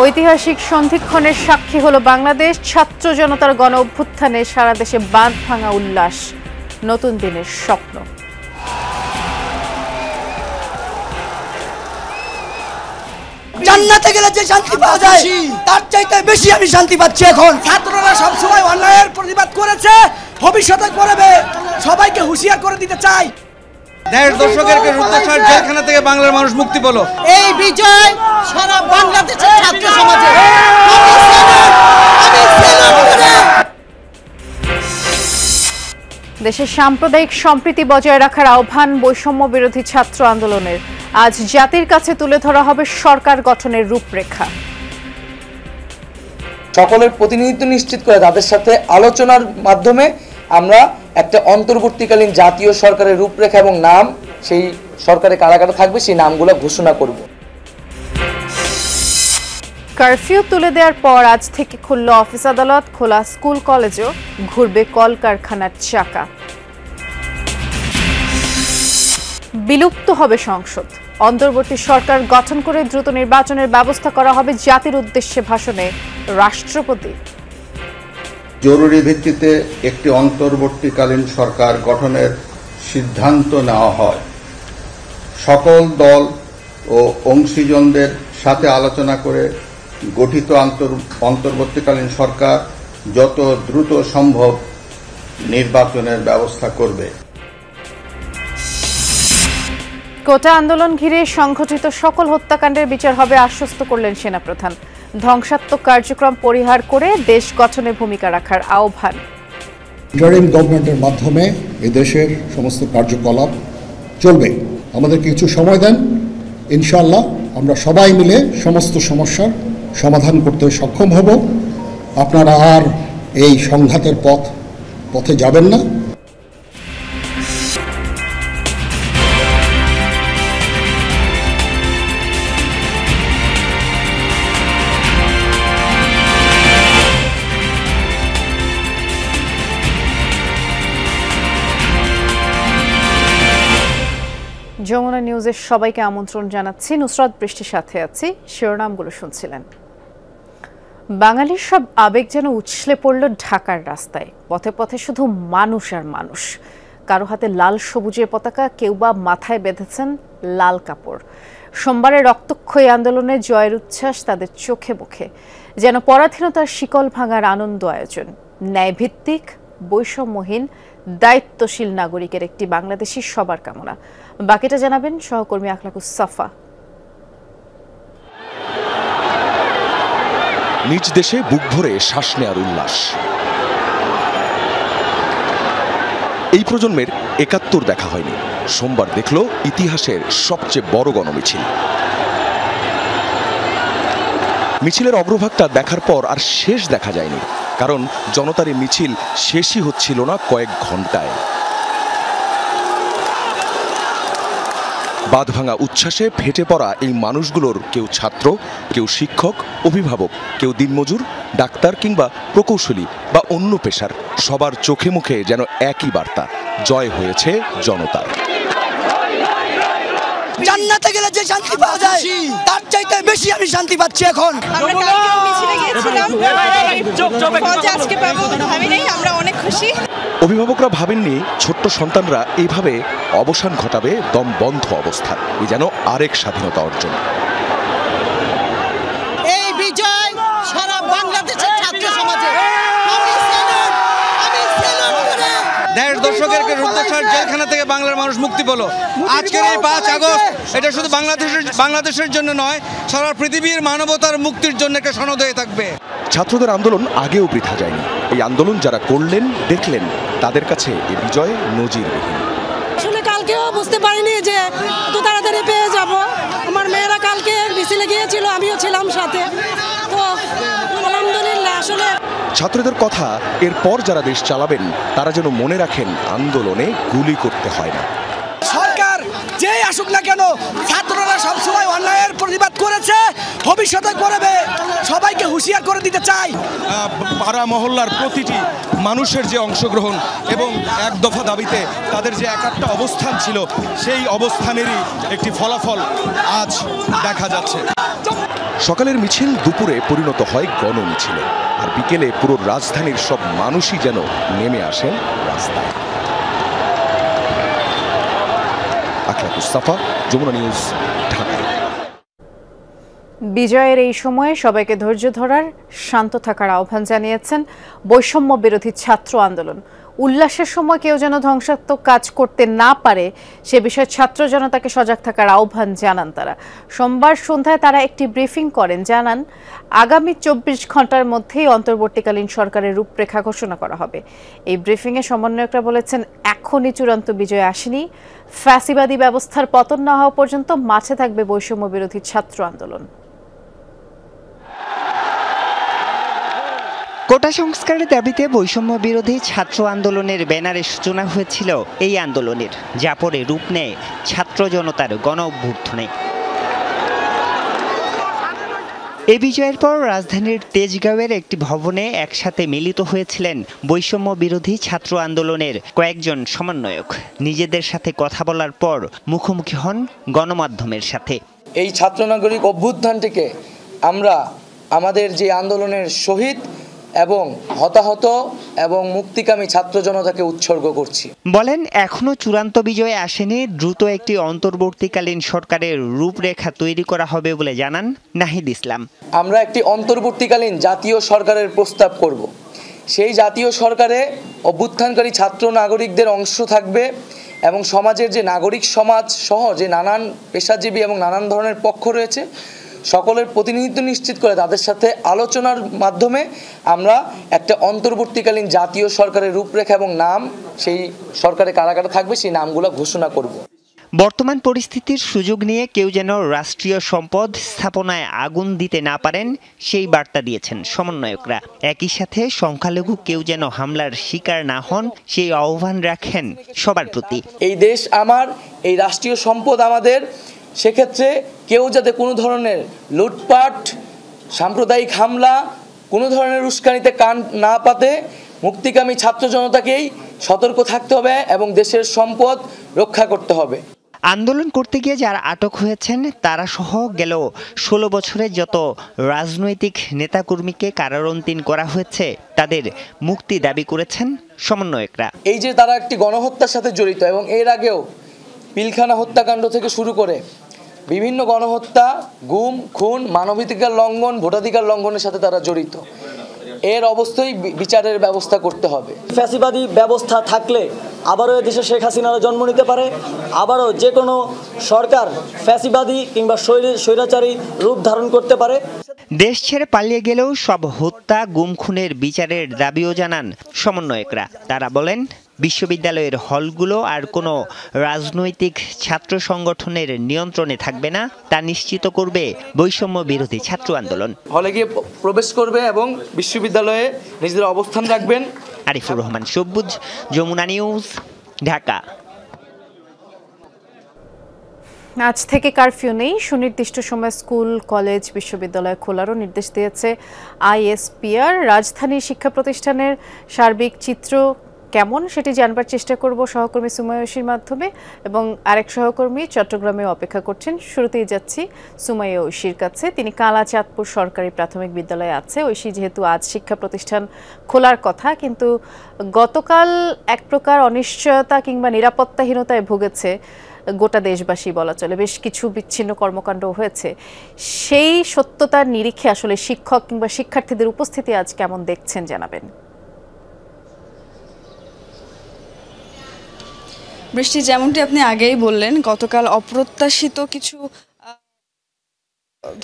ঐতিহাসিক সন্ধিক্ষণের সাক্ষী হলো বাংলাদেশ। ছাত্র জনতার গণ অভ্যুত্থানে সারা দেশে বাঁধ ভাঙা উল্লাস, নতুন দিনের স্বপ্ন। জান্নাতে গেলে যে শান্তি পাওয়া যায় তার চাইতে বেশি আমি শান্তি পাচ্ছি এখন। ছাত্ররা সবসময় অন্যায়ের প্রতিবাদ করেছে, ভবিষ্যতে করবে, সবাইকে হুঁশিয়ার করে দিতে চাই। দেড় দশকের রুদ্ধশ্বাস জেলখানা থেকে বাংলার মানুষ মুক্তি পেল। এই বিজয় সারা বাংলাদেশের ছাত্র সমাজে দেশের সাম্প্রদায়িক সম্প্রীতি বজায় রাখার আহ্বান বৈষম্য বিরোধী ছাত্র আন্দোলনের। আজ জাতির কাছে তুলে ধরা হবে সরকার গঠনের রূপরেখা। সকলের প্রতিনিধিত্ব নিশ্চিত করে তাদের সাথে আলোচনার মাধ্যমে আমরা একটা অন্তর্বর্তীকালীন জাতীয় সরকারের রূপরেখা এবং নাম, সেই সরকারে কারা কারা থাকবে সেই নামগুলো ঘোষণা করব। কারফিউ তুলে দেওয়ার পর আজ থেকে খুলল অফিস আদালত, খোলা স্কুল কলেজও, ঘুরবে কলকারখানার চাকা। বিলুপ্ত হবে সংসদ, অন্তর্বর্তী সরকার গঠন করে দ্রুত নির্বাচনের ব্যবস্থা করা হবে জাতির উদ্দেশ্যে ভাষণে রাষ্ট্রপতি। জরুরি ভিত্তিতে একটি অন্তর্বর্তীকালীন সরকার গঠনের সিদ্ধান্ত নেওয়া হয়। সকল দল ও অংশীজনদের সাথে আলোচনা করে গঠিত অন্তর্বর্তীকালীন সরকার যত দ্রুত সম্ভব নির্বাচনের ব্যবস্থা করবে। কোটা আন্দোলন ঘিরে সংঘটিত সকল হত্যাকাণ্ডের বিচার হবে আশ্বস্ত করলেন সেনাপ্রধান। ধ্বংসাত্মক কার্যক্রম পরিহার করে দেশ গঠনে ভূমিকা রাখার আহ্বান। ইন্টারিম গভর্নমেন্টের মাধ্যমে এই দেশের সমস্ত কার্যকলাপ চলবে। আমাদের কিছু সময় দেন, ইনশাআল্লাহ আমরা সবাই মিলে সমস্ত সমস্যার সমাধান করতে সক্ষম হব। আপনারা আর এই সংঘাতের পথে যাবেন না। যমুনা নিউজের সবাইকে আমন্ত্রণ জানাচ্ছি। নুসরাত বৃষ্টির সাথে আছি। শিরোনামগুলো শুনছিলেন। বাঙালির সব আবেগ যেন উছলে পড়ল ঢাকার রাস্তায়। পথে পথে শুধু মানুষ আর মানুষ। কারো হাতে লাল সবুজের পতাকা, কেউ বা মাথায় বেঁধেছেন লাল কাপড়। সোমবারের রক্তক্ষয়ী আন্দোলনে জয়ের উচ্ছ্বাস তাদের চোখে মুখে। যেন পরাধীনতার শিকল ভাঙার আনন্দ আয়োজন। ন্যায়ভিত্তিক, বৈষম্যহীন, দায়িত্বশীল নাগরিকের একটি বাংলাদেশী সবার কামনা। বাকিটা জানাবেন সহকর্মী আখলাকুস সাফা। নিজ দেশে বুক ভরে শ্বাস নেওয়ার উল্লাস। এই প্রজন্মের ৭১ দেখা হয়নি। সোমবার দেখল ইতিহাসের সবচেয়ে বড় গণমিছিল। মিছিলের অগ্রভাগটা দেখার পর আর শেষ দেখা যায়নি, কারণ জনতার এই মিছিল শেষই হচ্ছিল না কয়েক ঘন্টায়। বাঁধভাঙা উচ্ছ্বাসে ফেটে পড়া এই মানুষগুলোর কেউ ছাত্র, কেউ শিক্ষক, অভিভাবক, কেউ দিনমজুর, ডাক্তার কিংবা প্রকৌশলী বা অন্য পেশার, সবার চোখে মুখে যেন একই বার্তা, জয় হয়েছে জনতার। জান্নাতে গেলে যে শান্তি পাওয়া যায় তার চাইতে বেশি আমি শান্তি পাচ্ছি এখন। আমরা অনেক খুশি। অভিভাবকরা ভাবেননি ছোট্ট সন্তানরা এইভাবে অবসান ঘটাবে দম বন্ধ অবস্থা। এ যেন আরেক স্বাধীনতা অর্জন। এই বিজয় সারা বাংলাদেশের ছাত্র সমাজে দেড় দশকের রুদ্ধশ্বাস জেলখানা থেকে বাংলার মানুষ মুক্তি পেল। আজকের এই ৫ আগস্ট এটা শুধু বাংলাদেশের জন্য নয়, সারা পৃথিবীর মানবতার মুক্তির জন্য একটা সনদ হয়ে থাকবে। ছাত্রদের আন্দোলন আগেও বৃথা যায়নি। এই আন্দোলন যারা করলেন, দেখলেন, তাদের কাছে এই বিজয় নজিরবিহীন। আসলে কালকেও বুঝতে পারিনি যে এত তাড়াতাড়ি পেয়ে যাব। আমার মেয়েরা কালকে মিছিলে গিয়েছিল, আমিও ছিলাম সাথে। তো আলহামদুলিল্লাহ। আসলে ছাত্রদের কথা, এরপর যারা দেশ চালাবেন তারা যেন মনে রাখেন আন্দোলনে গুলি করতে হয় না। সরকার যেই আসুক না কেন, ছাত্ররা সবসময় অন্যায়ের প্রতিবাদ করেছে, ভবিষ্যতে করবে, সবাইকে হুঁশিয়ার করে দিতে চাই। পাড়া মহল্লার প্রতিটি মানুষের যে অংশগ্রহণ এবং এক দফা দাবিতে তাদের যে একাত্ম অবস্থান ছিল, সেই অবস্থানেরই একটি ফলাফল আজ দেখা যাচ্ছে। সকালের মিছিল দুপুরে পরিণত হয় গণমিছিলে, আর বিকেলে পুরো রাজধানীর সব মানুষই যেন নেমে আসেন রাস্তায়। আখলাকুস সাফা, যমুনা নিউজ, ঢাকা। বিজয়ের এই সময়ে সবাইকে ধৈর্য ধরার, শান্ত থাকার আহ্বান জানিয়েছেন বৈষম্য বিরোধী ছাত্র আন্দোলন। উল্লাসের সময় কেউ যেন ধ্বংসাত্মক কাজ করতে না পারে সে বিষয়ে ছাত্র জনতাকে সজাগ থাকার আহ্বান জানান তারা। সোমবার সন্ধ্যায় তারা একটি ব্রিফিং করেন, জানান আগামী 24 ঘন্টার মধ্যেই অন্তর্বর্তীকালীন সরকারের রূপরেখা ঘোষণা করা হবে। এই ব্রিফিংয়ে সমন্বয়করা বলেছেন, এখনই চূড়ান্ত বিজয় আসেনি, ফ্যাসিবাদী ব্যবস্থার পতন না হওয়া পর্যন্ত মাঠে থাকবে বৈষম্য বিরোধী ছাত্র আন্দোলন। কোটা সংস্কারের দাবিতে বৈষম্য বিরোধী ছাত্র আন্দোলনের ব্যানারে সূচনা হয়েছিল এই আন্দোলনের, যা পরে রূপ নেয় ছাত্র জনতার গণ অভ্যুত্থানে। এই বিজয়ের পর রাজধানীর তেজগাঁওয়ের একটি ভবনে একসাথে মিলিত হয়েছিলেন বৈষম্য বিরোধী ছাত্র আন্দোলনের কয়েকজন সমন্বয়ক। নিজেদের সাথে কথা বলার পর মুখোমুখি হন গণমাধ্যমের সাথে। এই ছাত্র নাগরিক অভ্যুত্থানটিকে আমরা আমাদের যে আন্দোলনের শহীদ এবং হতাহত এবং মুক্তিকামী ছাত্র জনতাকে উৎসর্গ করছি। বলেন, এখনো চূড়ান্ত বিজয় আসেনি, দ্রুত একটি অন্তর্বর্তীকালীন সরকারের রূপরেখা তৈরি করা হবে বলে জানান নাহিদ ইসলাম। আমরা একটি অন্তর্বর্তীকালীন জাতীয় সরকারের প্রস্তাব করব। সেই জাতীয় সরকারে অভ্যুত্থানকারী ছাত্র নাগরিকদের অংশ থাকবে এবং সমাজের যে নাগরিক সমাজ সহ যে নানান পেশাজীবী এবং নানান ধরনের পক্ষ রয়েছে, সকলের প্রতিনিধিত্ব নিশ্চিত করে তাদের সাথে আলোচনার মাধ্যমে আমরা একটা অন্তর্বর্তীকালীন জাতীয় সরকারের রূপরেখা এবং নাম, সেই সরকারে কারা কারা থাকবে সেই নামগুলো ঘোষণা করব। বর্তমান পরিস্থিতির সুযোগ নিয়ে কেউ যেন রাষ্ট্রীয় সম্পদ স্থাপনায় আগুন দিতে না পারেন সেই বার্তা দিয়েছেন সমন্বয়করা। একই সাথে সংখ্যালঘু কেউ যেন হামলার শিকার না হন সেই আহ্বান রাখেন সবার প্রতি। এই দেশ আমার, এই রাষ্ট্রীয় সম্পদ আমাদের, সেক্ষেত্রে কেউ যাতে কোনো ধরনের লুটপাট, সাম্প্রদায়িক হামলা, কোনো ধরনের উস্কানিতে কান না পাতে মুক্তিকামী ছাত্র জনতাকেই সতর্ক থাকতে হবে এবং দেশের সম্পদ রক্ষা করতে হবে। আন্দোলন করতে গিয়ে যারা আটক হয়েছেন তারা সহ গেল 16 বছরে যত রাজনৈতিক নেতাকর্মীকে কারারন্তিন করা হয়েছে তাদের মুক্তি দাবি করেছেন সমন্বয়করা। এই যে তারা একটি গণহত্যার সাথে জড়িত এবং এর আগেও পিলখানা হত্যাকাণ্ড থেকে শুরু করে বিভিন্ন গণহত্যা, গুম, খুন, মানবাধিকার লঙ্ঘন, ভোটাধিকার লঙ্ঘনের সাথে তারা জড়িত। এর অবস্থায় বিচারের ব্যবস্থা করতে হবে। ফ্যাসিবাদী ব্যবস্থা থাকলে আবারও দেশে শেখ হাসিনারা জন্ম নিতে পারে, আবারও যে কোনো সরকার ফ্যাসিবাদী কিংবা স্বৈরাচারী রূপ ধারণ করতে পারে। দেশ ছেড়ে পালিয়ে গেলেও সব হত্যা, গুম, খুনের বিচারের দাবিও জানান সমন্বয়করা। তারা বলেন, বিশ্ববিদ্যালয়ের হলগুলো আর কোনো রাজনৈতিক ছাত্র সংগঠনের নিয়ন্ত্রণে থাকবে না, তা নিশ্চিত করবে বৈষম্য বিরোধী ছাত্র আন্দোলন। হলে গিয়ে প্রবেশ করবে এবং বিশ্ববিদ্যালয়ে নিজেদের অবস্থান রাখবেন। আরিফুর রহমান সবুজ, যমুনা নিউজ, ঢাকা। আজ থেকে কারফিউ নেই, সুনির্দিষ্ট সময় স্কুল, কলেজ, বিশ্ববিদ্যালয় খোলারও নির্দেশ দিয়েছে আইএসপিআর। রাজধানীর শিক্ষা প্রতিষ্ঠানের সার্বিক চিত্র কেমন সেটি জানবার চেষ্টা করব সহকর্মী সুমাইয়সীর মাধ্যমে, এবং আরেক সহকর্মী চট্টগ্রামে অপেক্ষা করছেন। শুরুতেই যাচ্ছি সুমাইয়সীর কাছে। তিনি কালাচাঁদপুর সরকারি প্রাথমিক বিদ্যালয়ে আছে। ঐশী, যেহেতু আজ শিক্ষা প্রতিষ্ঠান খোলার কথা, কিন্তু গতকাল এক প্রকার অনিশ্চয়তা কিংবা নিরাপত্তাহীনতায় ভুগেছে গোটা দেশবাসী বলা চলে, বেশ কিছু বিচ্ছিন্ন কর্মকাণ্ড হয়েছে। সেই সত্যতার নিরিখে আসলে শিক্ষক কিংবা শিক্ষার্থীদের উপস্থিতি আজ কেমন দেখছেন জানাবেন। বৃষ্টি, যেমনটি আপনি আগেই বললেন, গতকাল অপ্রত্যাশিত কিছু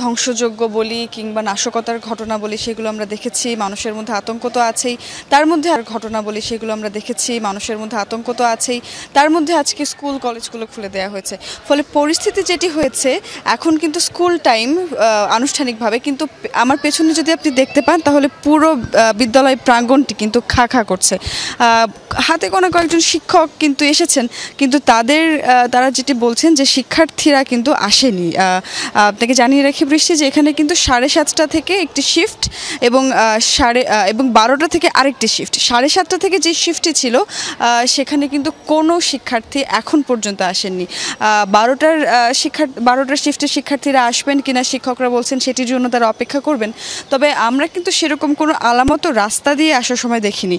ধ্বংসযোগ্য বলি কিংবা নাশকতার ঘটনা বলি সেগুলো আমরা দেখেছি, মানুষের মধ্যে আতঙ্ক তো আছেই, তার মধ্যে আর ঘটনা বলি সেগুলো আমরা দেখেছি, মানুষের মধ্যে আতঙ্ক তো আছেই, তার মধ্যে আজকে স্কুল কলেজগুলো খুলে দেওয়া হয়েছে। ফলে পরিস্থিতি যেটি হয়েছে এখন কিন্তু স্কুল টাইম আনুষ্ঠানিকভাবে, কিন্তু আমার পেছনে যদি আপনি দেখতে পান তাহলে পুরো বিদ্যালয় প্রাঙ্গণটি কিন্তু খা খা করছে। হাতে গোনা কয়েকজন শিক্ষক কিন্তু এসেছেন, কিন্তু তারা যেটি বলছেন যে শিক্ষার্থীরা কিন্তু আসেনি। আপনাকে জানিয়ে রাখি বৃষ্টি যে এখানে কিন্তু 7:30 থেকে একটি শিফট এবং 12টা থেকে আরেকটি শিফট। 7:30 থেকে যে শিফটটি ছিল সেখানে কিন্তু কোনো শিক্ষার্থী এখন পর্যন্ত আসেননি। 12টার শিফটের শিক্ষার্থীরা আসবেন কিনা শিক্ষকরা বলছেন সেটির জন্য তারা অপেক্ষা করবেন। তবে আমরা কিন্তু সেরকম কোনো আলামত রাস্তা দিয়ে আসার সময় দেখিনি,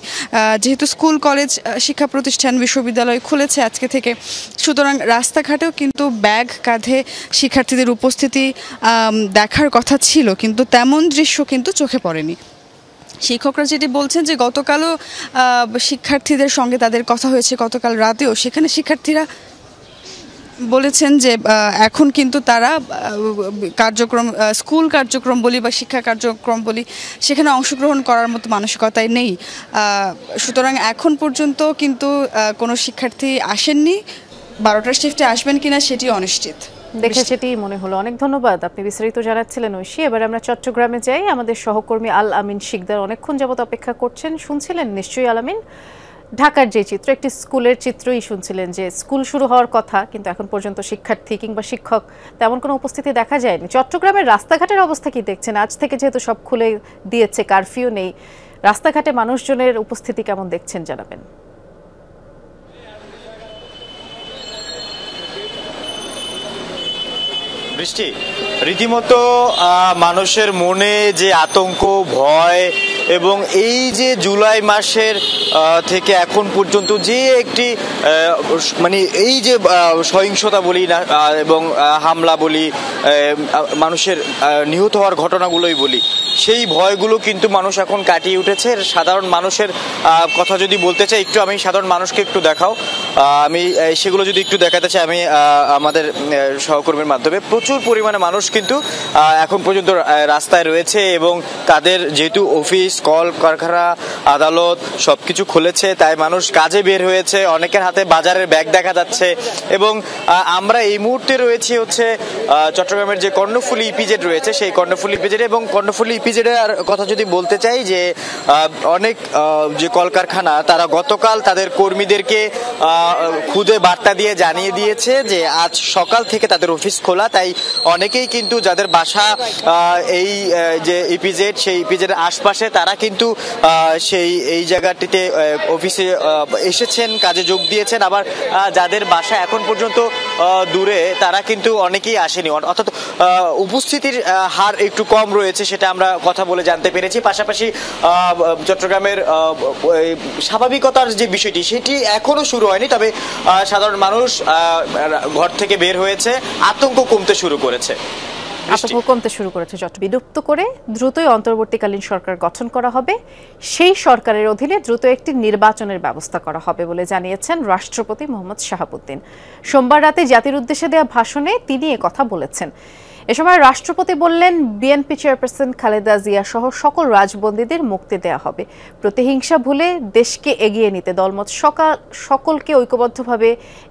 যেহেতু স্কুল কলেজ শিক্ষা প্রতিষ্ঠান বিশ্ববিদ্যালয় খুলেছে আজকে থেকে, সুতরাং রাস্তাঘাটেও কিন্তু ব্যাগ কাঁধে শিক্ষার্থীদের উপস্থিতি দেখার কথা ছিল, কিন্তু তেমন দৃশ্য কিন্তু চোখে পড়েনি। শিক্ষকরা যেটি বলছেন যে গতকালও শিক্ষার্থীদের সঙ্গে তাদের কথা হয়েছে, গতকাল রাতেও সেখানে শিক্ষার্থীরা বলেছেন যে এখন কিন্তু তারা স্কুল কার্যক্রম বলি বা শিক্ষা কার্যক্রম বলি সেখানে অংশগ্রহণ করার মতো মানসিকতায় নেই। সুতরাং এখন পর্যন্ত কিন্তু কোনো শিক্ষার্থী আসেননি। 12টার শিফটে আসবেন কিনা সেটি অনিশ্চিত। দেখে সেটি মনে হলো। অনেক ধন্যবাদ, আপনি বিস্তারিত জানাচ্ছিলেন ঐশী। এবার আমরা চট্টগ্রামে যাই। আমাদের সহকর্মী আল আমিন শিকদার অনেকক্ষণ যাবত অপেক্ষা করছেন। শুনছিলেন নিশ্চয়ই আল আমিন ঢাকার যে চিত্র, একটি স্কুলের চিত্রই শুনছিলেন যে স্কুল শুরু হওয়ার কথা কিন্তু এখন পর্যন্ত শিক্ষার্থী কিংবা শিক্ষক তেমন কোনো উপস্থিতি দেখা যায়নি। চট্টগ্রামের রাস্তাঘাটের অবস্থা কি দেখছেন? আজ থেকে যেহেতু সব খুলে দিয়েছে, কারফিউ নেই, রাস্তাঘাটে মানুষজনের উপস্থিতি কেমন দেখছেন জানাবেন। বৃষ্টি, রীতিমতো মানুষের মনে যে আতঙ্ক, ভয় এবং এই যে জুলাই মাসের থেকে এখন পর্যন্ত যে একটি মানে এই যে সহিংসতা বলি না এবং হামলা বলি, মানুষের নিহত হওয়ার ঘটনাগুলোই বলি, সেই ভয়গুলো কিন্তু মানুষ এখন কাটিয়ে উঠেছে। সাধারণ মানুষের কথা যদি বলতে চাই, একটু আমি সাধারণ মানুষকে একটু দেখাও, আমি সেগুলো যদি একটু দেখাতে চাই আমি আমাদের সহকর্মীর মাধ্যমে, প্রচুর পরিমাণে মানুষ কিন্তু এখন পর্যন্ত রাস্তায় রয়েছে এবং তাদের যেহেতু অফিস, কল কারখানা, আদালত সবকিছু খুলেছে তাই মানুষ কাজে বের হয়েছে। অনেকের হাতে বাজারের ব্যাগ দেখা যাচ্ছে এবং আমরা এই মুহূর্তে রয়েছি হচ্ছে চট্টগ্রামের যে কর্ণফুলী ইপিজেড রয়েছে সেই কর্ণফুলী ইপিজেড, এবং কর্ণফুলী ইপিজেডের কথা যদি বলতে চাই যে অনেক যে কলকারখানা তারা গতকাল তাদের কর্মীদেরকে খুদে বার্তা দিয়ে জানিয়ে দিয়েছে যে আজ সকাল থেকে তাদের অফিস খোলা, তাই অনেকেই কিন্তু যাদের বাসা এই যে ইপিজেড সেই ইপিজেডের আশপাশে তারা কিন্তু এই জায়গাটিতে অফিসে এসেছেন, কাজে যোগ দিয়েছেন। আবার যাদের বাসা এখন পর্যন্ত দূরে তারা কিন্তু অনেকেই আসেনি, অর্থাৎ উপস্থিতির হার একটু কম রয়েছে, সেটা আমরা কথা বলে জানতে পেরেছি। পাশাপাশি চট্টগ্রামের স্বাভাবিকতার যে বিষয়টি সেটি এখনো শুরু হয়নি, তবে সাধারণ মানুষ ঘর থেকে বের হয়েছে, আতঙ্ক কমতে শুরু করেছে। বিলুপ্ত করে দ্রুতই অন্তর্বর্তীকালীন সরকার গঠন করা হবে, সেই সরকারের অধীনে দ্রুত একটি নির্বাচনের ব্যবস্থা করা হবে বলে জানিয়েছেন রাষ্ট্রপতি মোহাম্মদ শাহাবুদ্দিন। সোমবার রাতে জাতির উদ্দেশ্যে দেওয়া ভাষণে তিনি কথা বলেছেন। এ সময় রাষ্ট্রপতি বললেন, বিএনপি চেয়ারপারসন খালেদা জিয়া সহ সকল রাজবন্দীদের মুক্তি দেওয়া হবে। প্রতিহিংসা ভুলে দেশকে এগিয়ে নিতে দলমত সকলকে ঐক্যবদ্ধভাবে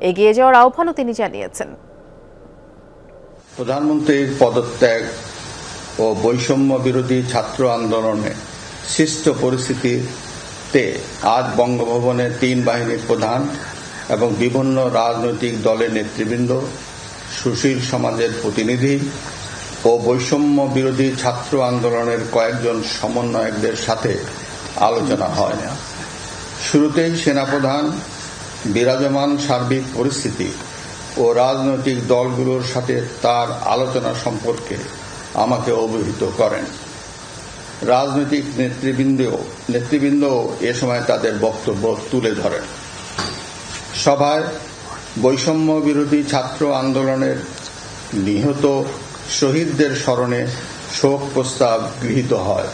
এগিয়ে যাওয়ার আহ্বানও তিনি জানিয়েছেন। প্রধানমন্ত্রীর পদত্যাগ ও বৈষম্য বিরোধী ছাত্র আন্দোলনে সৃষ্ট পরিস্থিতিতে আজ বঙ্গভবনে 3 বাহিনীর প্রধান এবং বিভিন্ন রাজনৈতিক দলের নেতৃবৃন্দ, সুশীল সমাজের প্রতিনিধি ও বৈষম্য বিরোধী ছাত্র আন্দোলনের কয়েকজন সমন্বয়কদের সাথে আলোচনা হয়। শুরুতেই সেনাপ্রধান বিরাজমান সার্বিক পরিস্থিতি ও রাজনৈতিক দলগুলোর সাথে তার আলোচনা সম্পর্কে আমাকে অবহিত করেন। রাজনৈতিক নেতৃবৃন্দ এ সময় তাদের বক্তব্য তুলে ধরেন। সভায় বৈষম্য বিরোধী ছাত্র আন্দোলনের নিহত শহীদদের স্মরণে শোক প্রস্তাব গৃহীত হয়।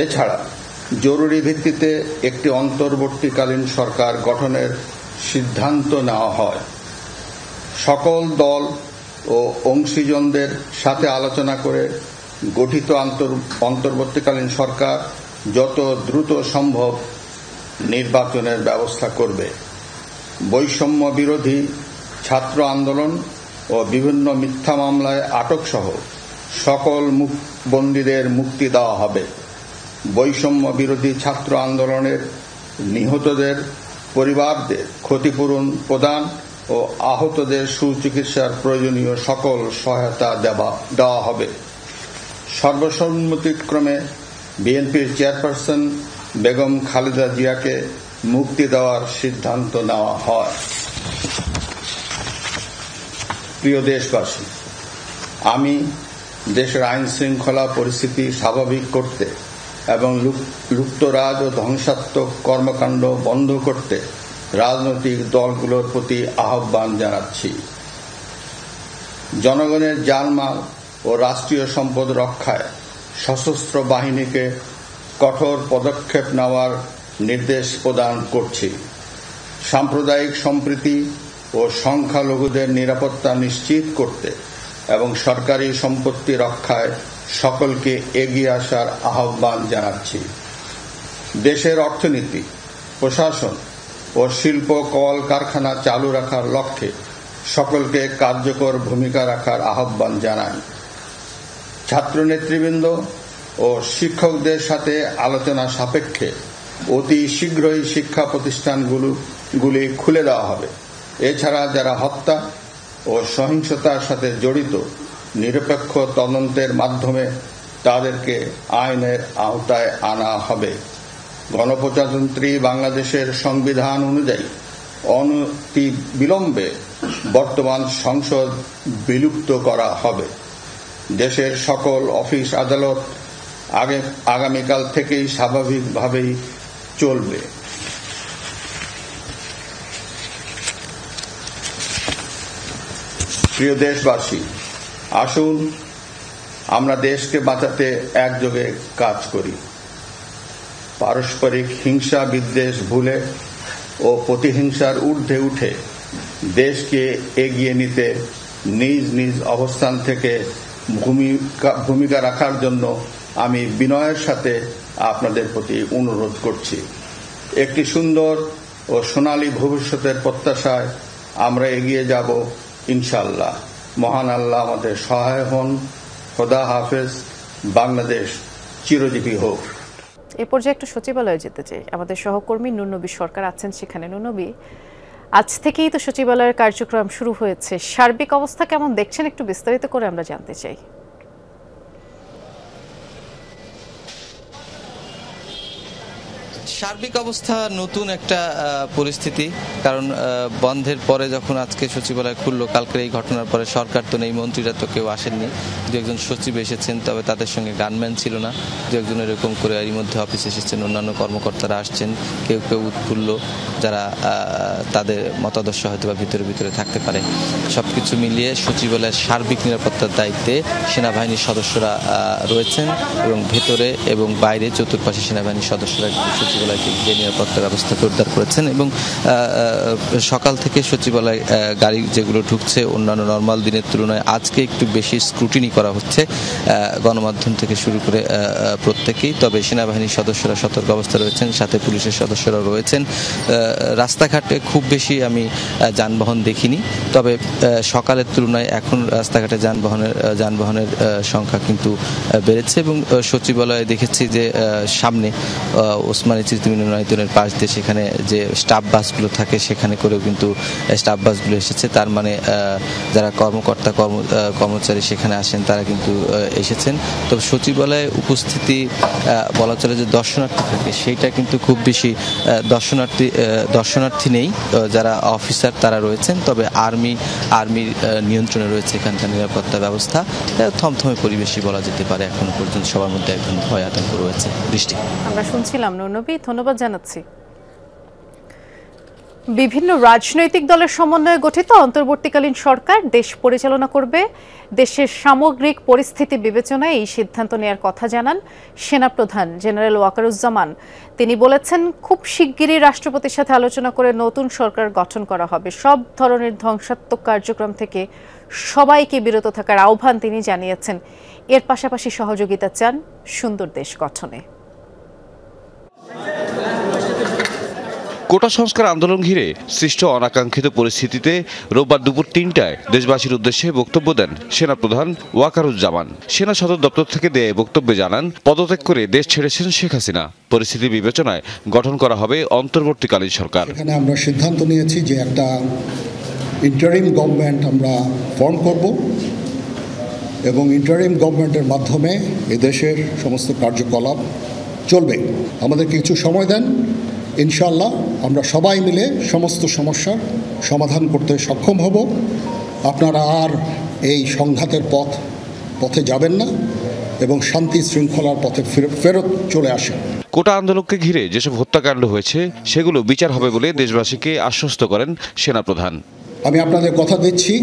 এছাড়া জরুরি ভিত্তিতে একটি অন্তর্বর্তীকালীন সরকার গঠনের সিদ্ধান্ত নেওয়া হয়। সকল দল ও ও অংশীজনদের সাথে আলোচনা করে গঠিত অন্তর্বর্তীকালীন সরকার যত দ্রুত সম্ভব নির্বাচনের ব্যবস্থা করবে। বৈষম্য বিরোধী ছাত্র আন্দোলন ও বিভিন্ন মিথ্যা মামলায় আটক সহ সকল বন্দীদের মুক্তি দেওয়া হবে। বৈষম্য বিরোধী ছাত্র আন্দোলনের নিহতদের পরিবারদের ক্ষতিপূরণ প্রদান ও আহতদের সুচিকিৎসার প্রয়োজনীয় সকল সহায়তা দেওয়া হবে। সর্বসম্মতিক্রমে বিএনপির চেয়ারপারসন বেগম খালেদা জিয়াকে মুক্তি দেওয়ার সিদ্ধান্ত নেওয়া হয়। প্রিয় দেশবাসী, আমি দেশের আইন শৃঙ্খলা পরিস্থিতি স্বাভাবিক করতে এবং লুপ্তরাজ ও ধ্বংসাত্মক কর্মকাণ্ড বন্ধ করতে রাজনৈতিক দলগুলোর প্রতি আহ্বান জানাচ্ছি। জনগণের জানমাল ও রাষ্ট্রীয় সম্পদ রক্ষায় সশস্ত্র বাহিনীকে কঠোর পদক্ষেপ নেওয়ার নির্দেশ প্রদান করছি। সাম্প্রদায়িক সম্প্রীতি ও সংখ্যালঘুদের নিরাপত্তা নিশ্চিত করতে এবং সরকারি সম্পত্তি রক্ষায় সকলকে এগিয়ে আসার আহ্বান জানাচ্ছি। দেশের অর্থনীতি, প্রশাসন ও শিল্প কল কারখানা চালু রাখার লক্ষ্যে সকলকে কার্যকর ভূমিকা রাখার আহ্বান জানাই। ছাত্র নেতৃবৃন্দ ও শিক্ষকদের সাথে আলোচনা সাপেক্ষে অতি শীঘ্রই শিক্ষা প্রতিষ্ঠানগুলি খুলে দেওয়া হবে। এছাড়া যারা হত্যা ও সহিংসতার সাথে জড়িত নিরপেক্ষ তদন্তের মাধ্যমে তাদেরকে আইনের আওতায় আনা হবে। গণপ্রজাতন্ত্রী বাংলাদেশের সংবিধান অনুযায়ী অনতি বিলম্বে বর্তমান সংসদ বিলুপ্ত করা হবে। দেশের সকল অফিস আদালত আগামীকাল থেকেই স্বাভাবিকভাবেই চলবে। প্রিয় দেশবাসী, আসুন আমরা দেশকে বাঁচাতে একযোগে কাজ করি। পারস্পরিক হিংসা বিদ্বেষ ভুলে ও প্রতিহিংসার ঊর্ধ্বে উঠে দেশকে এগিয়ে নিতে নিজ নিজ অবস্থান থেকে ভূমিকা রাখার জন্য আমি বিনয়ের সাথে আপনাদের প্রতি অনুরোধ করছি। একটি সুন্দর ও সোনালী ভবিষ্যতের প্রত্যাশায় আমরা এগিয়ে যাব ইনশাআল্লাহ। মহান আল্লাহ আমাদের সহায় হন। খোদা হাফেজ। বাংলাদেশ চিরজীবী হোক। এ পর্যায়ে একটু সচিবালয়ে যেতে চাই। আমাদের সহকর্মী নুরনবী সরকার আছেন সেখানে। নুরনবী, আজ থেকেই তো সচিবালয়ের কার্যক্রম শুরু হয়েছে, সার্বিক অবস্থা কেমন দেখছেন একটু বিস্তারিত করে আমরা জানতে চাই। সার্বিক অবস্থা নতুন একটা পরিস্থিতি, কারণ বন্ধের পরে যখন আজকে সচিবালয় খুললো, কালকের এই ঘটনার পরে সরকার তো নেই, মন্ত্রীরা তো কেউ আসেননি। দু একজন সচিব এসেছেন, তবে তাদের সঙ্গে গানম্যান ছিল না। দু একজন এরকম করে এরই মধ্যে অফিসে এসেছেন, অন্যান্য কর্মকর্তারা আসছেন, কেউ কেউ উৎফুল্ল, যারা তাদের মতাদর্শ হয়তো বা ভিতরে থাকতে পারে। সবকিছু মিলিয়ে সচিবালয়ের সার্বিক নিরাপত্তার দায়িত্বে সেনাবাহিনীর সদস্যরা রয়েছেন এবং ভেতরে এবং বাইরে চতুর্পাশে সেনাবাহিনীর সদস্যরা সচিবালয়কে যে নিরাপত্তা ব্যবস্থা জোরদার করেছেন। এবং সকাল থেকে সচিবালয় গাড়ি যেগুলো ঢুকছে অন্যান্য নর্মাল দিনের তুলনায় আজকে একটু বেশি স্ক্রুটিনি করা হচ্ছে, গণমাধ্যম থেকে শুরু করে প্রত্যেকেই। তবে সেনাবাহিনীর সদস্যরা সতর্ক অবস্থা রয়েছেন, সাথে পুলিশের সদস্যরা রয়েছেন। রাস্তাঘাটে খুব বেশি আমি যানবাহন দেখিনি, তবে সকালের তুলনায় এখন রাস্তাঘাটে যানবাহনের সংখ্যা কিন্তু বেড়েছে। এবং সচিবালয়ে দেখেছি যে সামনে ওসমানী চিত্তবিনোদনের পাশ দিয়ে সেখানে যে স্টাফ বাসগুলো থাকে সেখানে করেও কিন্তু স্টাফ বাসগুলো এসেছে। তার মানে যারা কর্মচারী সেখানে আসেন তারা কিন্তু এসেছেন। তবে সচিবালয়ে উপস্থিতি বলা চলে যে দর্শনার্থী থাকে, সেইটা কিন্তু খুব বেশি দর্শনার্থী নেই। যারা অফিসার তারা রয়েছেন, তবে আর্মির নিয়ন্ত্রণে রয়েছে এখানকার নিরাপত্তা ব্যবস্থা। থমথমে পরিবেশই বলা যেতে পারে। এখনো পর্যন্ত সবার মধ্যে একদম ভয় আতঙ্ক রয়েছে। বৃষ্টি, আমরা শুনছিলাম নুরনবী, ধন্যবাদ জানাচ্ছি। বিভিন্ন রাজনৈতিক দলের সমন্বয়ে গঠিত অন্তর্বর্তীকালীন সরকার দেশ পরিচালনা করবে। দেশের সামগ্রিক পরিস্থিতি বিবেচনায় এই সিদ্ধান্ত নেয়ার কথা জানান সেনাপ্রধান জেনারেল ওয়াকারুজ্জামান। তিনি বলেছেন, খুব শিগগিরই রাষ্ট্রপতির সাথে আলোচনা করে নতুন সরকার গঠন করা হবে। সব ধরনের ধ্বংসাত্মক কার্যক্রম থেকে সবাইকে বিরত থাকার আহ্বান তিনি জানিয়েছেন। এর পাশাপাশি সহযোগিতা চান সুন্দর দেশ গঠনে। কোটা সংস্কার আন্দোলন ঘিরে সৃষ্ট অনাকাঙ্ক্ষিত পরিস্থিতিতে রোববার দুপুর ৩টায় দেশবাসীর উদ্দেশ্যে বক্তব্য দেন সেনাপ্রধান ওয়াকারুজ্জামান। সেনা সদর দপ্তর থেকে দেয়া বক্তব্যে জানান, পদত্যাগ করে দেশ ছেড়েছেন শেখ হাসিনা। পরিস্থিতি বিবেচনায় গঠন করা হবে অন্তর্বর্তীকালীন সরকার। এখানে আমরা সিদ্ধান্ত নিয়েছি যে একটা ইন্টারিম গভর্নমেন্ট আমরা ফর্ম করব এবং ইন্টারিম গভর্নমেন্টের মাধ্যমে এদেশের সমস্ত কার্যকলাপ চলবে। আমাদের কিছু সময় দেন, ইনশাআল্লাহ আমরা সবাই মিলে সমস্ত সমস্যার সমাধান করতে সক্ষম হব। আপনারা আর এই সংঘাতের পথে যাবেন না এবং শান্তি শৃঙ্খলার পথে ফেরত চলে আসেন। কোটা আন্দোলনকে ঘিরে যেসব হত্যাকাণ্ড হয়েছে সেগুলো বিচার হবে বলে দেশবাসীকে আশ্বস্ত করেন সেনাপ্রধান। আমি আপনাদের কথা দিচ্ছি,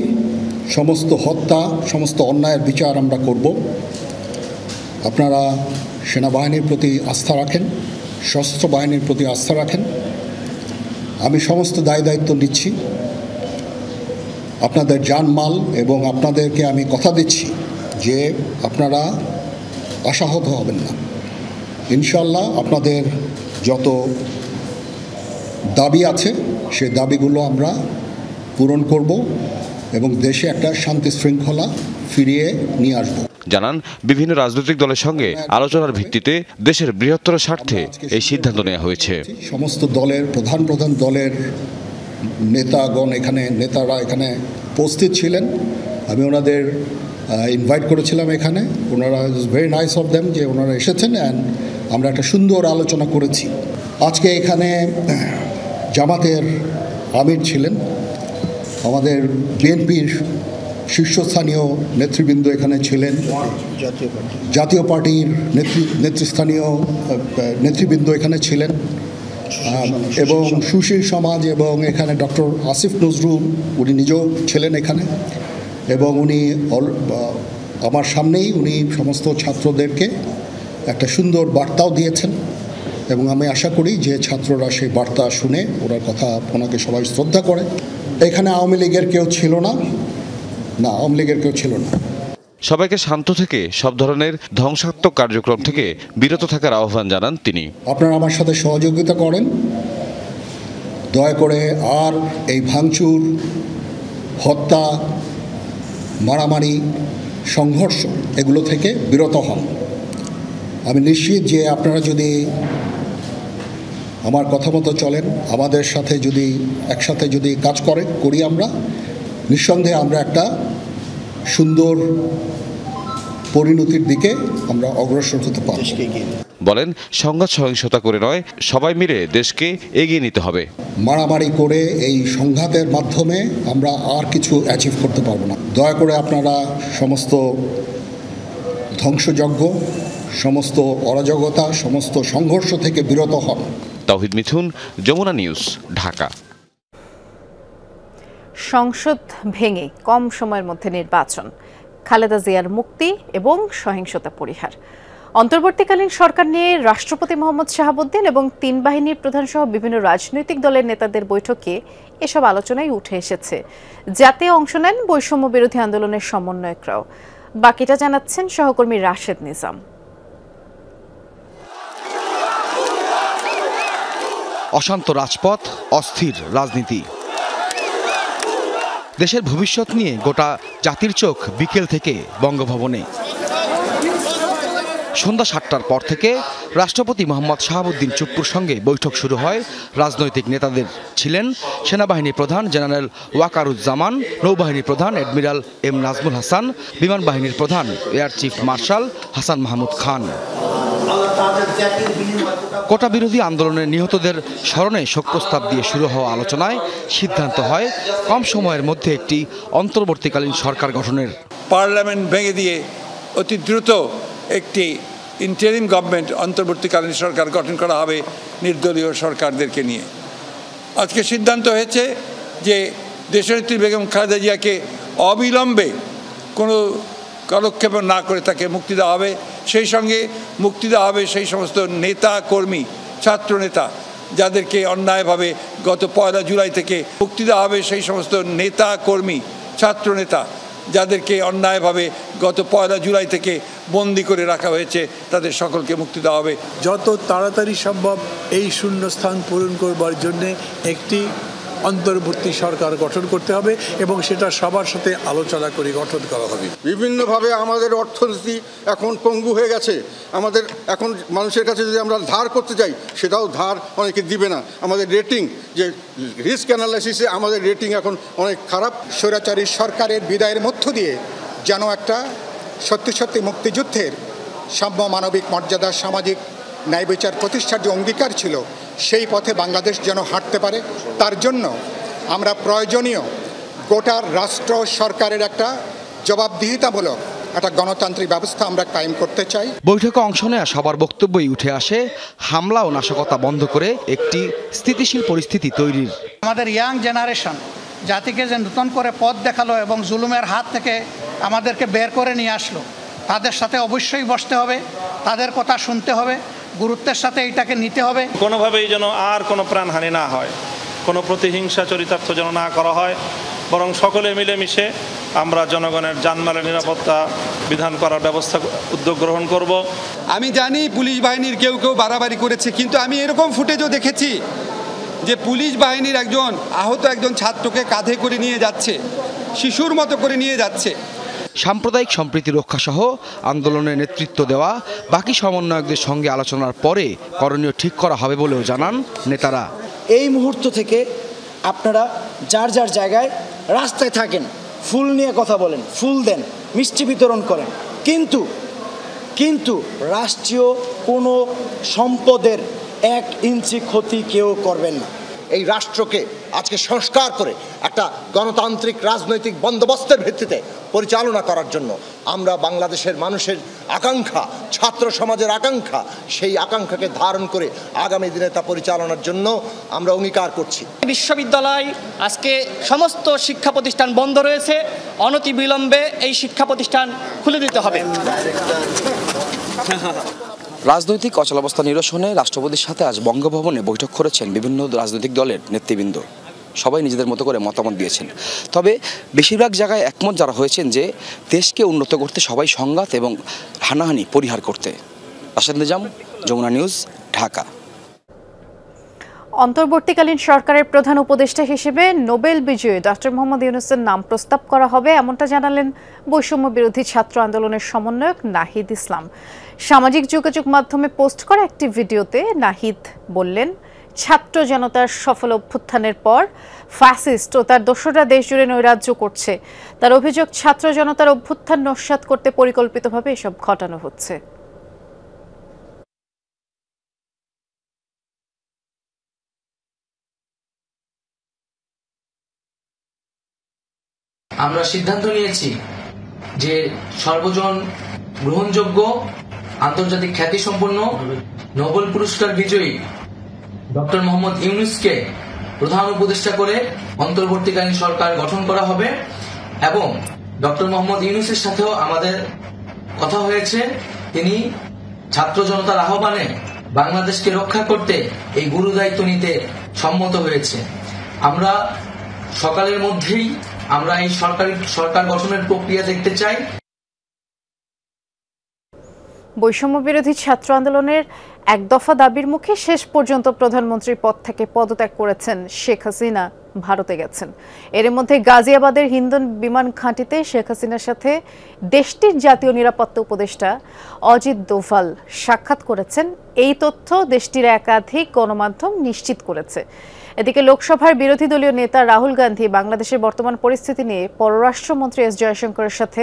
সমস্ত হত্যা, সমস্ত অন্যায়ের বিচার আমরা করব। আপনারা সেনাবাহিনীর প্রতি আস্থা রাখেন, সশস্ত্র বাহিনীর প্রতি আস্থা রাখেন। আমি সমস্ত দায়িত্ব নিচ্ছি, আপনাদের জানমাল, এবং আপনাদেরকে আমি কথা দিচ্ছি যে আপনারা আশাহত হবেন না। ইনশাল্লাহ আপনাদের যত দাবি আছে সেই দাবিগুলো আমরা পূরণ করব এবং দেশে একটা শান্তি শৃঙ্খলা ফিরিয়ে নিয়ে আসব। জানান, বিভিন্ন রাজনৈতিক দলের সঙ্গে আলোচনার ভিত্তিতে দেশের বৃহত্তর স্বার্থে এই সিদ্ধান্ত নেওয়া হয়েছে। সমস্ত দলের প্রধান দলের নেতারা এখানে উপস্থিত ছিলেন। আমি ওনাদের ইনভাইট করেছিলাম এখানে। ওনারা ভেরি নাইস অফ দেম যে ওনারা এসেছেন অ্যান্ড আমরা একটা সুন্দর আলোচনা করেছি। আজকে এখানে জামাতের আমির ছিলেন, আমাদের বিএনপির শীর্ষস্থানীয় নেতৃবৃন্দ এখানে ছিলেন, জাতীয় পার্টির নেতৃস্থানীয় নেতৃবৃন্দ এখানে ছিলেন, এবং সুশীল সমাজ, এবং এখানে ডক্টর আসিফ নজরুল উনি নিজেও ছিলেন এখানে, এবং উনি আমার সামনেই উনি সমস্ত ছাত্রদেরকে একটা সুন্দর বার্তাও দিয়েছেন এবং আমি আশা করি যে ছাত্ররা সেই বার্তা শুনে ওনার কথা ওনাকে সবাই শ্রদ্ধা করে। এখানে আওয়ামী লীগের কেউ ছিল না, আওয়ামী লীগের কেউ ছিল না। সবাইকে শান্ত থেকে সব ধরনের ধ্বংসাত্মক কার্যক্রম থেকে বিরত থাকার আহ্বান জানান তিনি। আপনারা আমার সাথে সহযোগিতা করেন, দয়া করে আর এই ভাঙচুর, হত্যা, মারামারি, সংঘর্ষ এগুলো থেকে বিরত হন। আমি নিশ্চিত যে আপনারা যদি আমার কথা মতো চলেন, আমাদের সাথে যদি একসাথে যদি কাজ করি আমরা, নিঃসন্দেহে আমরা একটা সুন্দর পরিণতির দিকে আমরা অগ্রসর হতে পারব। বলেন, সংঘাত সহিংসতা করে নয়, সবাই মিলে দেশকে এগিয়ে নিতে হবে। মারামারি করে এই সংঘাতের মাধ্যমে আমরা আর কিছু অ্যাচিভ করতে পারবো না। দয়া করে আপনারা সমস্ত ধ্বংসযজ্ঞ, সমস্ত অরাজকতা, সমস্ত সংঘর্ষ থেকে বিরত হন। তাওহিদ মিথুন, যমুনা নিউজ, ঢাকা। সংসদ ভেঙে কম সময়ের মধ্যে নির্বাচন, খালেদা জিয়ার মুক্তি এবং সহিংসতা পরিহার। অন্তর্বর্তীকালীন সরকার নিয়ে রাষ্ট্রপতি মোহাম্মদ শাহাবুদ্দিন এবং ৩ বাহিনীর প্রধান সহ বিভিন্ন রাজনৈতিক দলের নেতাদের বৈঠকে এসব আলোচনায় উঠে এসেছে। যাতে অংশ নেন বৈষম্য বিরোধী আন্দোলনের সমন্বয়করাও। বাকিটা জানাচ্ছেন সহকর্মী রাশেদ নিজাম। অশান্ত রাজপথ, অস্থির রাজনীতি, দেশের ভবিষ্যৎ নিয়ে গোটা জাতির চোখ বিকেল থেকে বঙ্গভবনে। সন্ধ্যা ৭টার পর থেকে রাষ্ট্রপতি মোহাম্মদ শাহাবুদ্দিন চুপ্পুর সঙ্গে বৈঠক শুরু হয় রাজনৈতিক নেতাদের। ছিলেন সেনাবাহিনী প্রধান জেনারেল ওয়াকারুজ্জামান, নৌবাহিনী প্রধান অ্যাডমিরাল এম নাজমুল হাসান, বিমান বাহিনীর প্রধান air chief marshal Hasan Mahmud Khan. Quota বিরোধী আন্দোলনের নিহতদের স্মরণে শোক প্রস্তাব দিয়ে শুরু হওয়া আলোচনায় সিদ্ধান্ত হয় কম সময়ের মধ্যে একটি অন্তর্বর্তীকালীন সরকার গঠনের। পার্লামেন্ট ভেঙে দিয়ে অতি দ্রুত একটি ইন্টারিম গভর্নমেন্ট, অন্তর্বর্তীকালীন সরকার গঠন করা হবে নির্দলীয় সরকারদেরকে নিয়ে। আজকে সিদ্ধান্ত হয়েছে যে দেশনেত্রী বেগম খালেদা জিয়াকে অবিলম্বে কোনো কালক্ষেপ না করে তাকে মুক্তি দেওয়া হবে। সেই সঙ্গে মুক্তি দেওয়া হবে সেই সমস্ত নেতা কর্মী, ছাত্র নেতা যাদেরকে অন্যায়ভাবে গত 1 জুলাই থেকে মুক্তি দেওয়া হবে সেই সমস্ত নেতা কর্মী, ছাত্র নেতা যাদেরকে অন্যায়ভাবে গত 1 জুলাই থেকে বন্দি করে রাখা হয়েছে, তাদের সকলকে মুক্তি দেওয়া হবে। যত তাড়াতাড়ি সম্ভব এই শূন্যস্থান পূরণ করবার জন্যে একটি অন্তর্বর্তী সরকার গঠন করতে হবে এবং সেটা সবার সাথে আলোচনা করে গঠন করা হবে। বিভিন্নভাবে আমাদের অর্থনীতি এখন পঙ্গু হয়ে গেছে। আমাদের এখন মানুষের কাছে যদি আমরা ধার করতে যাই সেটাও ধার অনেকে দিবে না। আমাদের রেটিং, যে রিস্ক অ্যানালাইসিসে আমাদের রেটিং এখন অনেক খারাপ। স্বৈরাচারী সরকারের বিদায়ের মধ্য দিয়ে যেন একটা সত্যি সত্যি মুক্তিযুদ্ধের সাম্য, মানবিক মর্যাদা, সামাজিক ন্যায় বিচার প্রতিষ্ঠার যে অঙ্গীকার ছিল সেই পথে বাংলাদেশ যেন হাঁটতে পারে, তার জন্য আমরা প্রয়োজনীয় গোটা রাষ্ট্র সরকারের একটা জবাবদিহিতামূলক একটা গণতান্ত্রিক ব্যবস্থা আমরা কায়েম করতে চাই। বৈঠকে অংশ নেওয়া সবার বক্তব্যই উঠে আসে হামলা ও নাশকতা বন্ধ করে একটি স্থিতিশীল পরিস্থিতি তৈরির। আমাদের ইয়াং জেনারেশন জাতিকে যে নতুন করে পথ দেখালো এবং জুলুমের হাত থেকে আমাদেরকে বের করে নিয়ে আসলো, তাদের সাথে অবশ্যই বসতে হবে, তাদের কথা শুনতে হবে, গুরুত্বের সাথে এটাকে নিতে হবে। কোনোভাবেই যেন আর কোনো প্রাণহানি না হয়, কোনো প্রতিহিংসা চরিতার্থ যেন না করা হয়, বরং সকলে মিলেমিশে আমরা জনগণের জানমালের নিরাপত্তা বিধান করার ব্যবস্থা উদ্যোগ গ্রহণ করব। আমি জানি পুলিশ বাহিনীর কেউ কেউ বাড়াবাড়ি করেছে, কিন্তু আমি এরকম ফুটেজও দেখেছি যে পুলিশ বাহিনীর আহত একজন ছাত্রকে কাঁধে করে নিয়ে যাচ্ছে, শিশুর মতো করে নিয়ে যাচ্ছে। সাম্প্রদায়িক সম্প্রীতি রক্ষা সহ আন্দোলনের নেতৃত্ব দেওয়া বাকি সমন্বয়কদের সঙ্গে আলোচনার পরে করণীয় ঠিক করা হবে বলেও জানান নেতারা। এই মুহূর্ত থেকে আপনারা যার যার জায়গায় রাস্তায় থাকেন, ফুল নিয়ে কথা বলেন, ফুল দেন, মিষ্টি বিতরণ করেন, কিন্তু রাষ্ট্রীয় কোনো সম্পদের 1 ইঞ্চি ক্ষতি কেউ করবেন না। এই রাষ্ট্রকে আজকে সংস্কার করে একটা গণতান্ত্রিক রাজনৈতিক বন্দোবস্তের ভিত্তিতে পরিচালনা করার জন্য আমরা বাংলাদেশের মানুষের আকাঙ্ক্ষা, ছাত্র সমাজের আকাঙ্ক্ষা, সেই আকাঙ্ক্ষাকে ধারণ করে আগামী দিনে তা পরিচালনার জন্য আমরা অঙ্গীকার করছি। বিশ্ববিদ্যালয় আজকে সমস্ত শিক্ষা প্রতিষ্ঠান বন্ধ রয়েছে, অনতিবিলম্বে এই শিক্ষা প্রতিষ্ঠান খুলে দিতে হবে। রাজনৈতিক অচলাবস্থা নিরসনে রাষ্ট্রপতির সাথে আজ বঙ্গভবনে বৈঠক করেছেন বিভিন্ন রাজনৈতিক দলের নেতৃবৃন্দ। সবাই নিজেদের মতো করে মতামত দিয়েছেন। তবে বেশিরভাগ জায়গায় একমত যারা হয়েছেন যে দেশকে উন্নত করতে সবাই সংঘাত এবং হানাহানি পরিহার করতে। রাশেদ নিজাম, যমুনা নিউজ, ঢাকা। অন্তর্বর্তীকালীন সরকারের প্রধান উপদেষ্টা হিসেবে নোবেল বিজয়ী ডক্টর মোহাম্মদ ইউনূসের নাম প্রস্তাব করা হবে, এমনটা জানালেন বৈষম্য বিরোধী ছাত্র আন্দোলনের সমন্বয়ক নাহিদ ইসলাম। সামাজিক যোগাযোগ মাধ্যমে পোস্ট করা একটি ভিডিওতে নাহিদ বললেন, ছাত্র জনতার সফল অভ্যুত্থানের পর ফ্যাসিস্ট ও তার দোসররা দেশ জুড়ে নৈরাজ্য করছে। তার অভিযোগ, ছাত্র জনতার অভ্যুত্থান নস্যাৎ করতে পরিকল্পিতভাবে এসব ঘটানো হচ্ছে। আমরা সিদ্ধান্ত নিয়েছি যে সর্বজন গ্রহণযোগ্য, আন্তর্জাতিক খ্যাতিসম্পন্ন নোবেল পুরস্কার বিজয়ী ডক্টর মোহাম্মদ ইউনূসকে প্রধান উপদেষ্টা করে অন্তর্বর্তীকালীন সরকার গঠন করা হবে এবং ডক্টর মোহাম্মদ ইউনূসের সাথেও আমাদের কথা হয়েছে। তিনি ছাত্র জনতার আহ্বানে বাংলাদেশকে রক্ষা করতে এই গুরু দায়িত্ব নিতে সম্মত হয়েছে। আমরা সকালের মধ্যেই আমরা এই সরকার গঠনের প্রক্রিয়া দেখতে চাই। বৈষম্য বিরোধী ছাত্র আন্দোলনের এক দফা দাবির মুখে শেষ পর্যন্ত প্রধানমন্ত্রীর পদ থেকে পদত্যাগ করেছেন শেখ হাসিনা, ভারতে গেছেন। এর মধ্যে গাজিয়াবাদের হিন্দন বিমান ঘাঁটিতে শেখ হাসিনার সাথে দেশটির জাতীয় নিরাপত্তা উপদেষ্টা অজিত দোভাল সাক্ষাৎ করেছেন। এই তথ্য দেশটির একাধিক গণমাধ্যম নিশ্চিত করেছে। এদিকে লোকসভার বিরোধী দলীয় নেতা রাহুল গান্ধী বাংলাদেশের বর্তমান পরিস্থিতি নিয়ে পররাষ্ট্রমন্ত্রী এস জয়শঙ্করের সাথে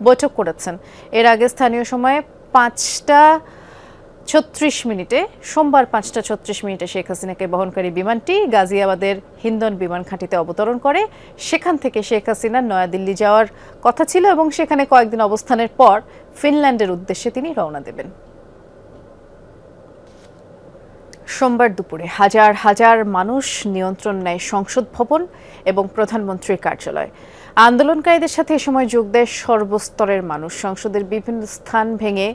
বৈঠক করেছেন। এর আগে স্থানীয় সময়ে 5:36 সোমবার 5:36 শেখ হাসিনাকে বহনকারী বিমানটি গাজিয়াবাদের হিন্দন বিমান ঘাঁটিতে অবতরণ করে। সেখান থেকে শেখ হাসিনা নয়াদিল্লি যাওয়ার কথা ছিল এবং সেখানে কয়েকদিন অবস্থানের পর ফিনল্যান্ডের উদ্দেশ্যে তিনি রওনা দেবেন। সোমবার দুপুরে হাজার হাজার মানুষ নিয়ন্ত্রণ নেয় সংসদ ভবন এবং প্রধানমন্ত্রীর কার্যালয়। আন্দোলনকারীদের সাথে এ সময় যোগ দেয় সর্বস্তরের মানুষ। সংসদের বিভিন্ন স্থান ভেঙে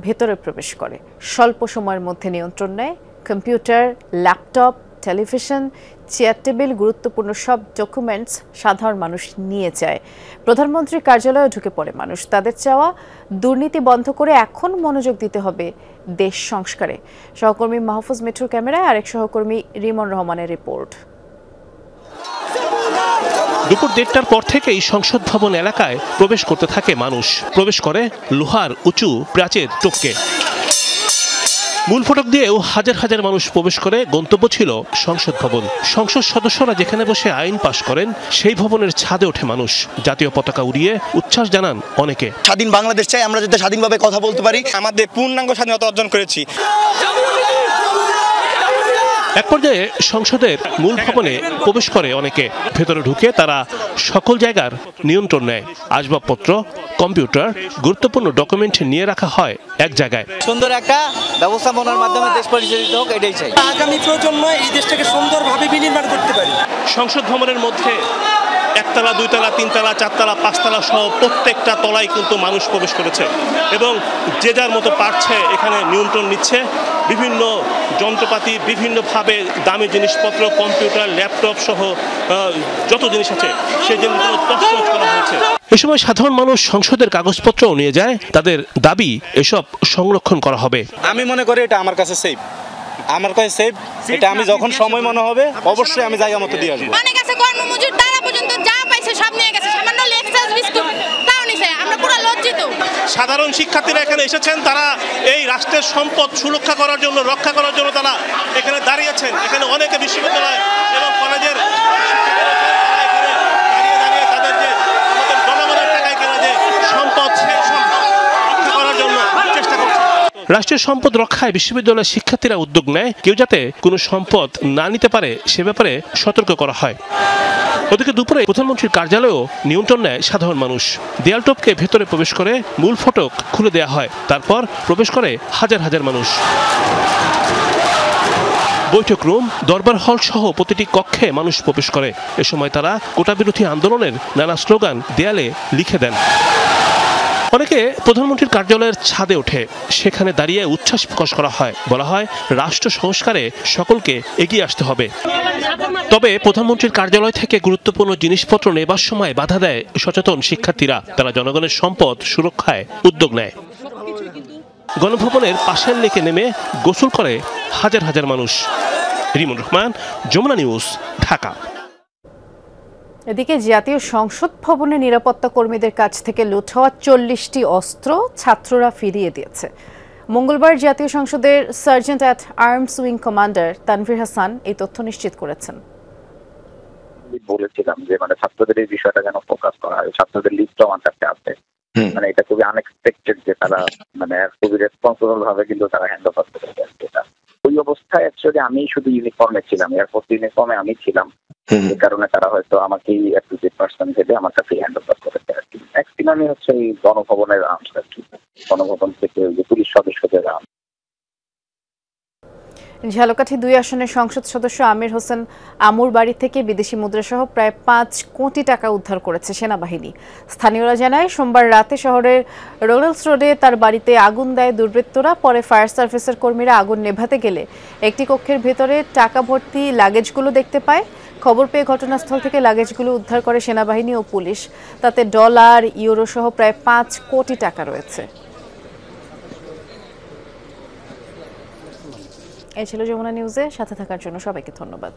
ভেতরে প্রবেশ করে। স্বল্প সময়ের মধ্যে নিয়ন্ত্রণ নেয় computer, laptop, television, chair table, গুরুত্বপূর্ণ সব ডকুমেন্টস সাধারণ মানুষ নিয়ে যায়। প্রধানমন্ত্রীর কার্যালয়ে ঢুকে পড়ে মানুষ। তাদের চাওয়া দুর্নীতি বন্ধ করে এখন মনোযোগ দিতে হবে দেশ সংস্কারে। সহকর্মী মাহফুজ মিঠুর ক্যামেরায় আরেক সহকর্মী রিমন রহমানের রিপোর্ট। দুপুর 1:30টার পর থেকেই সংসদ ভবন এলাকায় প্রবেশ করতে থাকে মানুষ। প্রবেশ করে লোহার উঁচু প্রাচীর টপকে। মূল ফটক দিয়েও হাজার হাজার মানুষ প্রবেশ করে। গন্তব্য ছিল সংসদ ভবন। সংসদ সদস্যরা যেখানে বসে আইন পাশ করেন সেই ভবনের ছাদে ওঠে মানুষ। জাতীয় পতাকা উড়িয়ে উচ্ছ্বাস জানান অনেকে। স্বাধীন বাংলাদেশ চাই, আমরা যাতে স্বাধীনভাবে কথা বলতে পারি, আমাদের পূর্ণাঙ্গ স্বাধীনতা অর্জন করেছি। এক পর্যায়ে সংসদের মূল ভবনে প্রবেশ করে অনেকে। ভেতরে ঢুকে তারা সকল জায়গার নিয়ন্ত্রণ নেয়। আসবাবপত্র, কম্পিউটার, গুরুত্বপূর্ণ ডকুমেন্ট নিয়ে রাখা হয় এক জায়গায়। সুন্দর একটা ব্যবস্থাপনার মাধ্যমে দেশ পরিচালিত হোক, এটাই চাই। আগামী প্রজন্ম এই দেশটাকে সুন্দরভাবে বিনির্মাণ করতে পারে। সংসদ ভবনের মধ্যে একতলা, দুইতলা, তিনতলা, চারতলা, পাঁচতলা সহ প্রত্যেকটা তলায় কিন্তু মানুষ প্রবেশ করেছে এবং যে যার মতো পারছে এখানে নিয়ন্ত্রণ নিচ্ছে। বিভিন্ন যন্ত্রপাতি, বিভিন্নভাবে দামি জিনিসপত্র, কম্পিউটার, ল্যাপটপ সহ যত জিনিস আছে সেই জিনিসগুলো তছনছ করা হয়েছে। এ সময় সাধারণ মানুষ সংসদের কাগজপত্রও নিয়ে যায়। তাদের দাবি এসব সংরক্ষণ করা হবে। আমি মনে করি এটা আমার কাছে সেফ, আমার কাছে সেফ। এটা আমি যখন সময় মনে হবে অবশ্যই আমি জায়গা মতো দিয়ে আসবো। অনেক আছে কর্মমজুর, তারা পর্যন্ত যা পাইছে সব নিয়ে গেছে, সামান্য লেকচার বিস্কুট তাও নিছে। আমরা পুরো লজ্জিত। সাধারণ শিক্ষার্থীরা এখানে এসেছেন, তারা এই রাষ্ট্রের সম্পদ সুরক্ষা করার জন্য, রক্ষা করার জন্য তারা এখানে দাঁড়িয়েছেন। এখানে অনেকে বিশ্ববিদ্যালয় এবং কলেজের দাঁড়িয়ে তাদের যে আমাদের জনগণের টাকায় কেনা যে সম্পদ, সেই সম্পদ রক্ষা করার জন্য চেষ্টা করছে। রাষ্ট্রের সম্পদ রক্ষায় বিশ্ববিদ্যালয়ের শিক্ষার্থীরা উদ্যোগ নেয়। কেউ যাতে কোনো সম্পদ না নিতে পারে সে ব্যাপারে সতর্ক করা হয়। ওদিকে দুপুরে প্রধানমন্ত্রীর কার্যালয়েও নিয়ন্ত্রণ নেয় সাধারণ মানুষ। দেয়াল টপকে ভেতরে প্রবেশ করে মূল ফটক খুলে দেওয়া হয়। তারপর প্রবেশ করে হাজার হাজার মানুষ। বৈঠক রুম, দরবার হল সহ প্রতিটি কক্ষে মানুষ প্রবেশ করে। এ সময় তারা কোটা বিরোধী আন্দোলনের নানা স্লোগান দেয়ালে লিখে দেন। অনেকে প্রধানমন্ত্রীর কার্যালয়ের ছাদে ওঠে। সেখানে দাঁড়িয়ে উচ্ছ্বাস প্রকাশ করা হয়। বলা হয় রাষ্ট্র সংস্কারে সকলকে এগিয়ে আসতে হবে। তবে প্রধানমন্ত্রীর কার্যালয় থেকে গুরুত্বপূর্ণ জিনিসপত্র নেবার সময় বাধা দেয় সচেতন শিক্ষার্থীরা। তারা জনগণের সম্পদ সুরক্ষায় উদ্যোগ নেয়। গণভবনের পাশের লেকে নেমে গোসল করে হাজার হাজার মানুষ। রিমন রহমান, যমুনা নিউজ, ঢাকা। এদিকে জাতীয় সংসদ ভবনে নিরাপত্তা কর্মীদের কাছ থেকে লুট হওয়া 40টি অস্ত্র ছাত্ররা ফিরিয়ে দিয়েছে। মঙ্গলবার জাতীয় সংসদের sergeant at arms wing commander Tanvir Hasan এই তথ্য নিশ্চিত করেছেন। বলেছিলাম যে ছাত্রদের এই বিষয়টা যেন ফোকাস করা হয়। ছাত্রদের লিস্টও আমার কাছে আছে। এটা খুবই আনএক্সপেক্টেড যে তারা খুবই রেসপন্সিবল ভাবে কিন্তু তারা হ্যান্ড ওভার করে গেছে। ওই অবস্থায় অ্যাকচুয়ালি আমি শুধু ইউনিফর্মে ছিলাম, এয়ারফোর্স ইউনিফর্মে আমি ছিলাম। এই কারণে তারা হয়তো আমাকেই অ্যাপ্রোপ্রিয়েট পারসন ভেবে আমার কাছে হ্যান্ড ওভার করেছে আর কি। নেক্সট আমি হচ্ছে এই গণভবনের আর্মস আর কি, গণভবন থেকে ওই যে পুলিশ সদস্যদের আর্মস। ঝালকাঠি 2 আসনের সংসদ সদস্য আমির হোসেন আমুর বাড়ি থেকে বিদেশি মুদ্রাসহ প্রায় 5 কোটি টাকা উদ্ধার করেছে সেনাবাহিনী। স্থানীয়রা জানায় সোমবার রাতে শহরের রোলেলস রোডে তার বাড়িতে আগুন দেয় দুর্বৃত্তরা। পরে ফায়ার সার্ভিসের কর্মীরা আগুন নেভাতে গেলে একটি কক্ষের ভেতরে টাকা ভর্তি লাগেজগুলো দেখতে পায়। খবর পেয়ে ঘটনাস্থল থেকে লাগেজগুলো উদ্ধার করে সেনাবাহিনী ও পুলিশ। তাতে ডলার, ইউরো সহ প্রায় 5 কোটি টাকা রয়েছে। এই ছিল যমুনা নিউজে সাথে থাকার জন্য সবাইকে ধন্যবাদ।